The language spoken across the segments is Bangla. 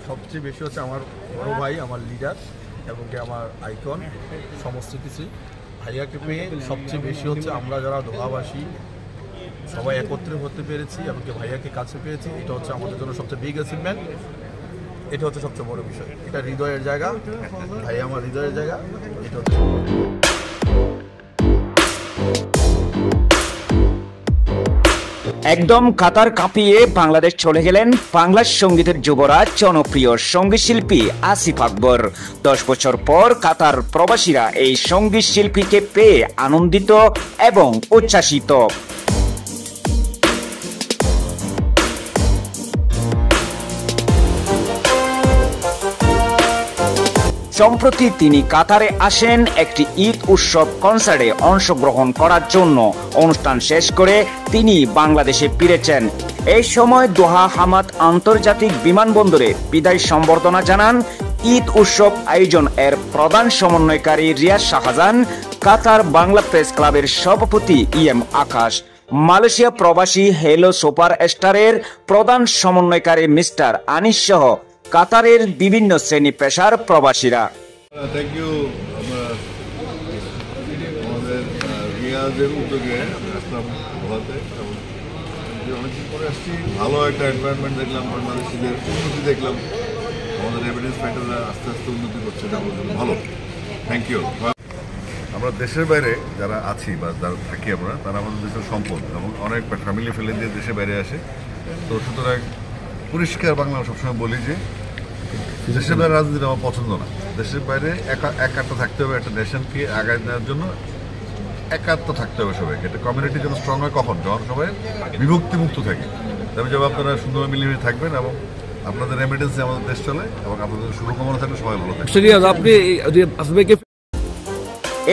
সবচেয়ে বেশি হচ্ছে আমার বড় ভাই, আমার লিডার এবং আমার আইকন, সমস্ত কিছুই ভাইয়াকে পেয়ে সবচেয়ে বেশি হচ্ছে আমরা যারা দোহাবাসী সবাই একত্রে হতে পেরেছি এবং ভাইয়াকে কাছে পেয়েছি। এটা হচ্ছে আমাদের জন্য সবচেয়ে বিগ অ্যাচিভমেন্ট। এটা হচ্ছে সবচেয়ে বড় বিষয়। এটা হৃদয়ের জায়গা, ভাইয়া আমার হৃদয়ের জায়গা। এটা হচ্ছে একদম কাতার কাঁপিয়ে বাংলাদেশ চলে গেলেন বাংলার সঙ্গীতের যুবরাজ জনপ্রিয় সঙ্গীত শিল্পী আসিফ আকবর। 10 বছর পর কাতার প্রবাসীরা এই সঙ্গীত শিল্পীকে পেয়ে আনন্দিত এবং উচ্ছ্বাসিত। সম্প্রতি তিনি কাতারে আসেন একটি ঈদ উৎসব কনসার্টে অংশগ্রহণ করার জন্য। অনুষ্ঠান শেষ করে তিনি বাংলাদেশে ফিরেছেন। এই সময় দোহা হামাদ আন্তর্জাতিক বিমানবন্দরে বিদায় সম্বর্ধনা জানান ঈদ উৎসব আয়োজন এর প্রধান সমন্বয়কারী রিয়াজ শাহজাহান, কাতার বাংলা প্রেস ক্লাবের সভাপতি এম আকাশ, মালয়েশিয়া প্রবাসী হেলো সুপার স্টারের প্রধান সমন্বয়কারী মিস্টার আনিস সহ কাতারের বিভিন্ন শ্রেণী পেশার প্রবাসীরা। Thank you. আমাদের রিয়াজের উদ্যোগে আসলাম দোহাতে এবং অনেকদিন পরে আসছি। ভালো একটা এনভায়রনমেন্ট দেখলাম, বাংলাদেশিদের উন্নতি দেখলাম, আমাদের এভিডেন্স ফাইটাররা আস্তে আস্তে উন্নতি করছে, এটা আমাদের ভালো। Thank you. আমরা দেশের বাইরে যারা আছি বা যারা থাকি আমরা, তারা আমাদের দেশের সম্পদ এবং অনেক ফ্যামিলি ফেলে দিয়ে দেশের বাইরে আসে। তো সুতরাং পরিষ্কার বাংলা সবসময় বলি যে দেশের বাইরে রাজনীতি আমার পছন্দ না। দেশের বাইরে একাত্ম থাকতে হবে, একটা নেশনকে আগায় নেওয়ার জন্য একাত্ম থাকতে হবে সবাইকে। একটা কমিউনিটি যেন স্ট্রং হয় কখন, যখন সবাই বিভক্তিমুক্ত থাকে। তবে যখন আপনারা সুন্দরভাবে মিলেমিশে থাকবেন এবং আপনাদের রেমিটেন্সে আমাদের দেশ চলে এবং আপনাদের শুভকামনা থাকলে সবাই ভালো থাকে।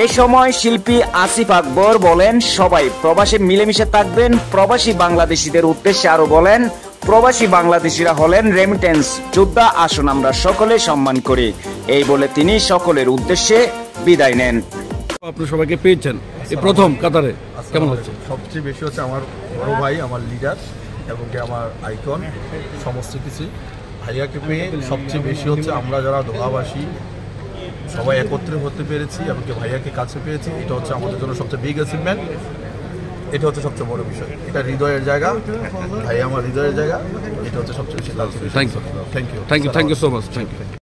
এ সময় শিল্পী আসিফ আকবর বলেন, সবাই প্রবাসে মিলেমিশে থাকবেন। প্রবাসী বাংলাদেশিদের উদ্দেশ্যে আরো বলেন, প্রবাসী বাংলাদেশিরা হলেন রেমিটেন্স যোদ্ধা, আসুন আমরা সকলে সম্মান করি। এই বলে তিনি সকলের উদ্দেশ্যে বিদায় নেন। আপনি সবাইকে পেয়েছেন এই প্রথম কাতারে, কেমন হচ্ছে? সবচেয়ে বেশি হচ্ছে আমার বড় ভাই, আমার লিডার এবং আমার আইকন, সমস্ত কিছুই ভাইয়াকে পেয়ে সবচেয়ে বেশি হচ্ছে আমরা যারা দোহাবাসী সবাই একত্রে হতে পেরেছি এবং ভাইয়াকে কাছে পেয়েছি। এটা হচ্ছে আমাদের জন্য সবচেয়ে বিগ অ্যাচিভমেন্ট। এটা হচ্ছে সবচেয়ে বড় বিষয়। এটা হৃদয়ের জায়গা, ভাইয়া আমার হৃদয়ের জায়গা। এটা হচ্ছে সবচেয়ে বেশি। Thank you so much. Thank you.